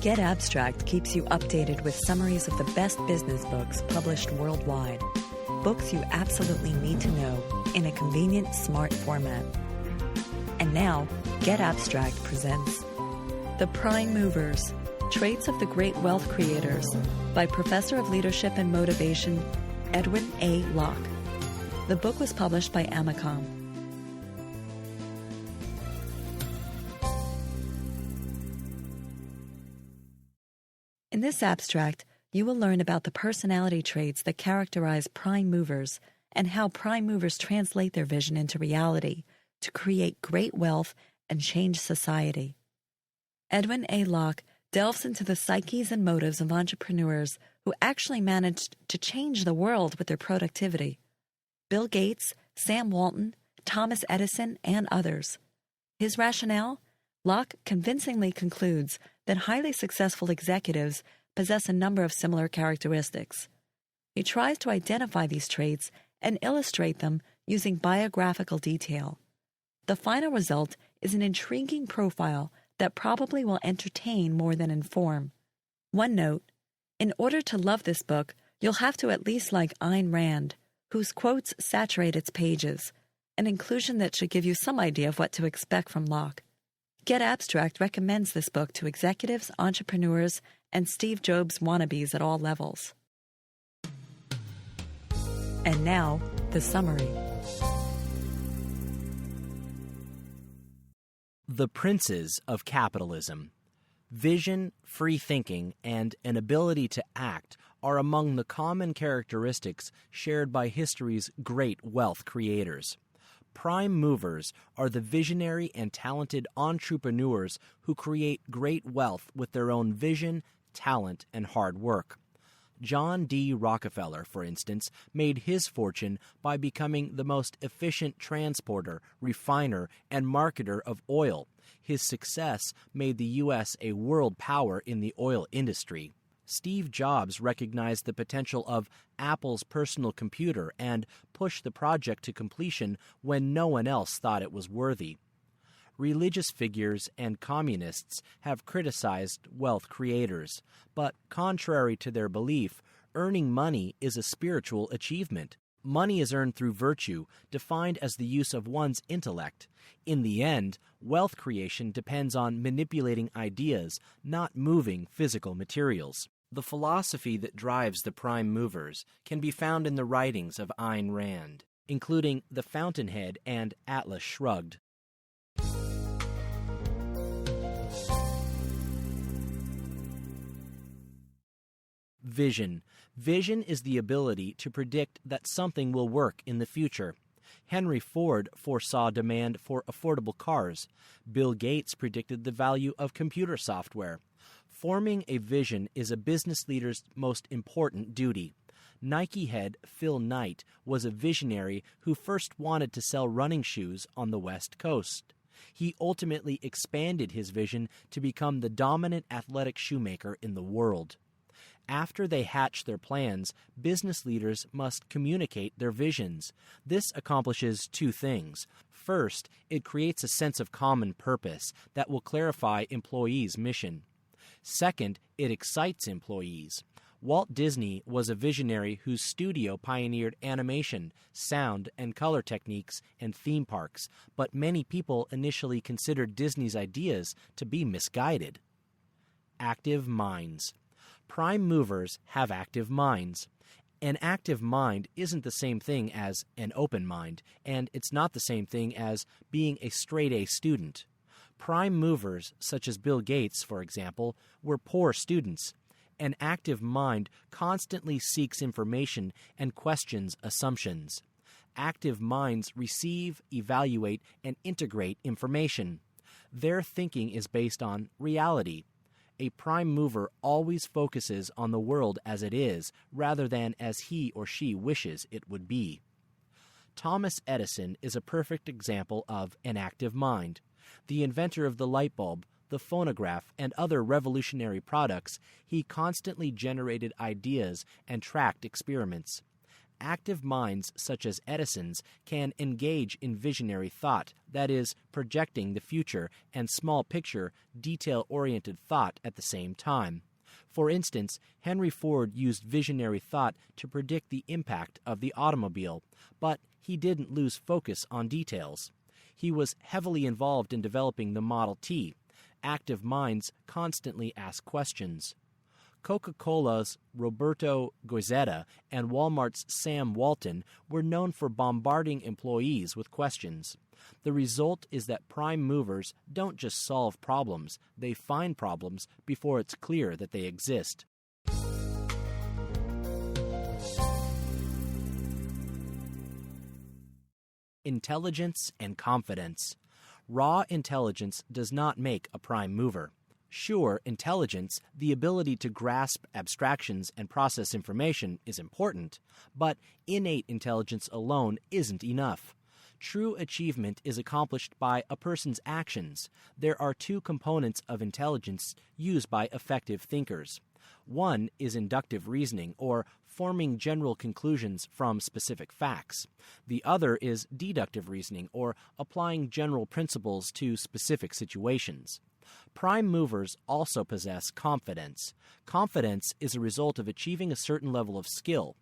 Get Abstract keeps you updated with summaries of the best business books published worldwide. Books you absolutely need to know in a convenient, smart format. And now, Get Abstract presents The Prime Movers, Traits of the Great Wealth Creators by Professor of Leadership and Motivation, Edwin A. Locke. The book was published by Amicom. In this abstract, you will learn about the personality traits that characterize prime movers and how prime movers translate their vision into reality to create great wealth and change society. Edwin A. Locke delves into the psyches and motives of entrepreneurs who actually managed to change the world with their productivity. Bill Gates, Sam Walton, Thomas Edison, and others. His rationale? Locke convincingly concludes that highly successful executives possess a number of similar characteristics. He tries to identify these traits and illustrate them using biographical detail. The final result is an intriguing profile that probably will entertain more than inform. One note, in order to love this book, you'll have to at least like Ayn Rand, whose quotes saturate its pages, an inclusion that should give you some idea of what to expect from Locke. Get Abstract recommends this book to executives, entrepreneurs, and Steve Jobs wannabes at all levels. And now, the summary. The Princes of Capitalism. Vision, free thinking, and an ability to act are among the common characteristics shared by history's great wealth creators. Prime movers are the visionary and talented entrepreneurs who create great wealth with their own vision, talent, and hard work. John D. Rockefeller, for instance, made his fortune by becoming the most efficient transporter, refiner, and marketer of oil. His success made the U.S. a world power in the oil industry. Steve Jobs recognized the potential of Apple's personal computer and pushed the project to completion when no one else thought it was worthy. Religious figures and communists have criticized wealth creators, but contrary to their belief, earning money is a spiritual achievement. Money is earned through virtue, defined as the use of one's intellect. In the end, wealth creation depends on manipulating ideas, not moving physical materials. The philosophy that drives the prime movers can be found in the writings of Ayn Rand, including The Fountainhead and Atlas Shrugged. Vision. Vision is the ability to predict that something will work in the future. Henry Ford foresaw demand for affordable cars. Bill Gates predicted the value of computer software. Forming a vision is a business leader's most important duty. Nike head Phil Knight was a visionary who first wanted to sell running shoes on the West Coast. He ultimately expanded his vision to become the dominant athletic shoemaker in the world. After they hatch their plans, business leaders must communicate their visions. This accomplishes two things. First, it creates a sense of common purpose that will clarify employees' mission. Second, it excites employees. Walt Disney was a visionary whose studio pioneered animation, sound, and color techniques and theme parks, but many people initially considered Disney's ideas to be misguided. Active minds. Prime movers have active minds. An active mind isn't the same thing as an open mind, and it's not the same thing as being a straight-A student. Prime movers, such as Bill Gates, for example, were poor students. An active mind constantly seeks information and questions assumptions. Active minds receive, evaluate, and integrate information. Their thinking is based on reality. A prime mover always focuses on the world as it is, rather than as he or she wishes it would be. Thomas Edison is a perfect example of an active mind. The inventor of the light bulb, the phonograph, and other revolutionary products, he constantly generated ideas and tracked experiments. Active minds such as Edison's can engage in visionary thought, that is, projecting the future and small picture, detail-oriented thought at the same time. For instance, Henry Ford used visionary thought to predict the impact of the automobile, but he didn't lose focus on details. He was heavily involved in developing the Model T. Active minds constantly ask questions. Coca-Cola's Roberto Goizueta and Walmart's Sam Walton were known for bombarding employees with questions. The result is that prime movers don't just solve problems, they find problems before it's clear that they exist. Intelligence and confidence. Raw intelligence does not make a prime mover. Sure, intelligence, the ability to grasp abstractions and process information, is important, but innate intelligence alone isn't enough. True achievement is accomplished by a person's actions. There are two components of intelligence used by effective thinkers. One is inductive reasoning, or forming general conclusions from specific facts. The other is deductive reasoning, or applying general principles to specific situations. Prime movers also possess confidence. Confidence is a result of achieving a certain level of skill.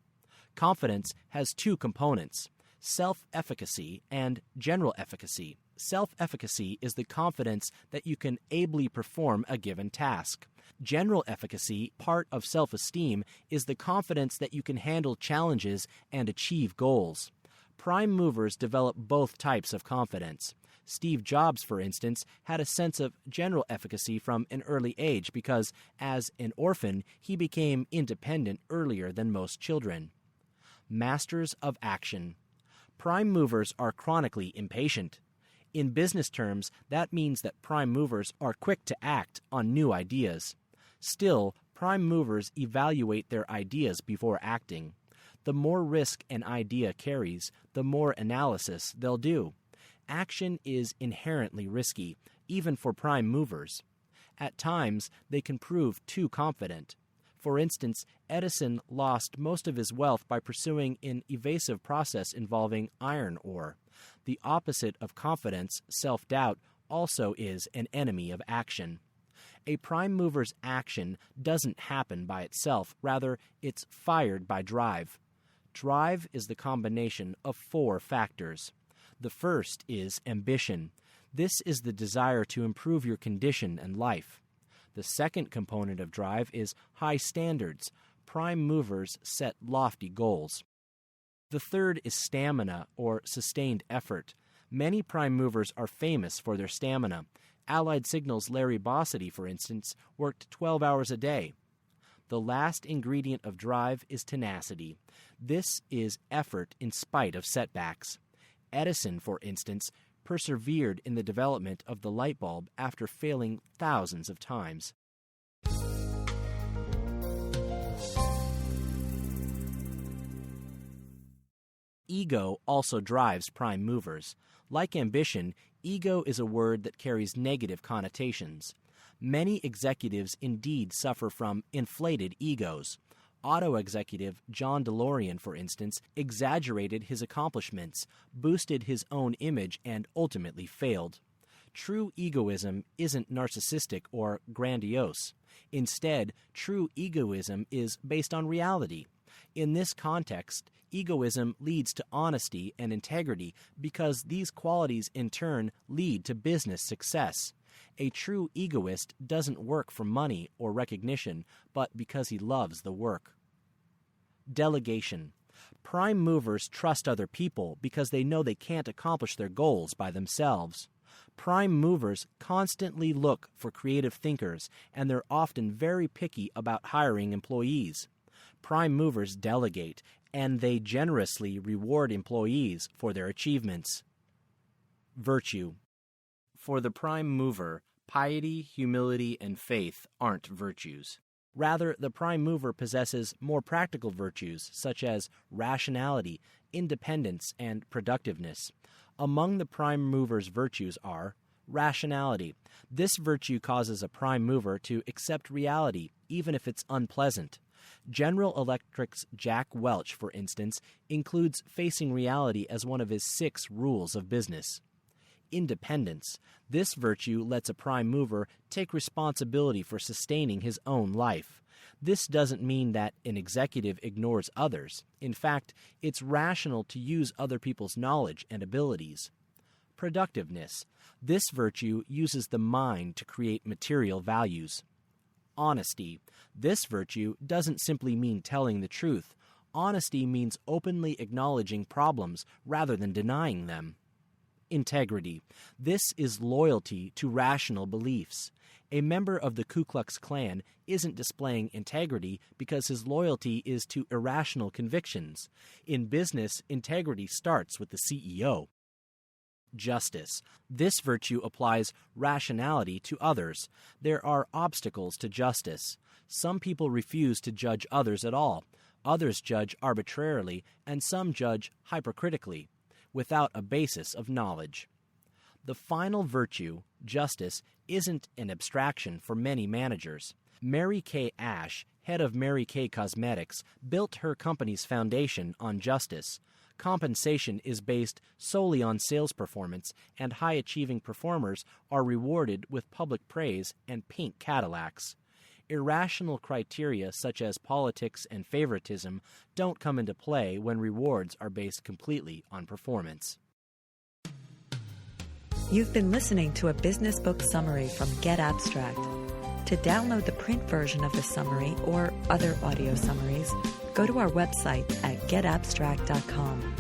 Confidence has two components: self-efficacy and general efficacy. Self-efficacy is the confidence that you can ably perform a given task. General efficacy, part of self-esteem, is the confidence that you can handle challenges and achieve goals. Prime movers develop both types of confidence. Steve Jobs, for instance, had a sense of general efficacy from an early age because, as an orphan, he became independent earlier than most children. Masters of action. Prime movers are chronically impatient. In business terms, that means that prime movers are quick to act on new ideas. Still, prime movers evaluate their ideas before acting. The more risk an idea carries, the more analysis they'll do. Action is inherently risky, even for prime movers. At times, they can prove too confident. For instance, Edison lost most of his wealth by pursuing an evasive process involving iron ore. The opposite of confidence, self-doubt, also is an enemy of action. A prime mover's action doesn't happen by itself, rather, it's fired by drive. Drive is the combination of four factors. The first is ambition. This is the desire to improve your condition and life. The second component of drive is high standards. Prime movers set lofty goals. The third is stamina, or sustained effort. Many prime movers are famous for their stamina. Allied Signal's Larry Bossidy, for instance, worked 12 hours a day. The last ingredient of drive is tenacity. This is effort in spite of setbacks. Edison, for instance, persevered in the development of the light bulb after failing thousands of times. Ego also drives prime movers. Like ambition, ego is a word that carries negative connotations. Many executives indeed suffer from inflated egos. Auto executive John DeLorean, for instance, exaggerated his accomplishments, boosted his own image, and ultimately failed. True egoism isn't narcissistic or grandiose. Instead, true egoism is based on reality. In this context, egoism leads to honesty and integrity because these qualities in turn lead to business success. A true egoist doesn't work for money or recognition, but because he loves the work. Delegation. Prime movers trust other people because they know they can't accomplish their goals by themselves. Prime movers constantly look for creative thinkers, and they're often very picky about hiring employees. Prime movers delegate, and they generously reward employees for their achievements. Virtue. For the prime mover, piety, humility, and faith aren't virtues. Rather, the prime mover possesses more practical virtues such as rationality, independence, and productiveness. Among the prime mover's virtues are rationality. This virtue causes a prime mover to accept reality, even if it's unpleasant. General Electric's Jack Welch, for instance, includes facing reality as one of his 6 rules of business. Independence. This virtue lets a prime mover take responsibility for sustaining his own life. This doesn't mean that an executive ignores others. In fact, it's rational to use other people's knowledge and abilities. Productiveness. This virtue uses the mind to create material values. Honesty. This virtue doesn't simply mean telling the truth. Honesty means openly acknowledging problems rather than denying them. Integrity. This is loyalty to rational beliefs. A member of the Ku Klux Klan isn't displaying integrity because his loyalty is to irrational convictions. In business, integrity starts with the CEO. Justice. This virtue applies rationality to others. There are obstacles to justice. Some people refuse to judge others at all. Others judge arbitrarily, and some judge hypercritically, without a basis of knowledge. The final virtue, justice, isn't an abstraction for many managers. Mary Kay Ash, head of Mary Kay Cosmetics, built her company's foundation on justice. Compensation is based solely on sales performance, and high-achieving performers are rewarded with public praise and pink Cadillacs. Irrational criteria such as politics and favoritism don't come into play when rewards are based completely on performance. You've been listening to a business book summary from Get Abstract. To download the print version of the summary or other audio summaries, go to our website at getabstract.com.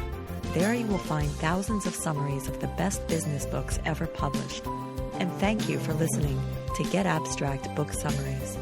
There you will find thousands of summaries of the best business books ever published. And thank you for listening to Get Abstract Book Summaries.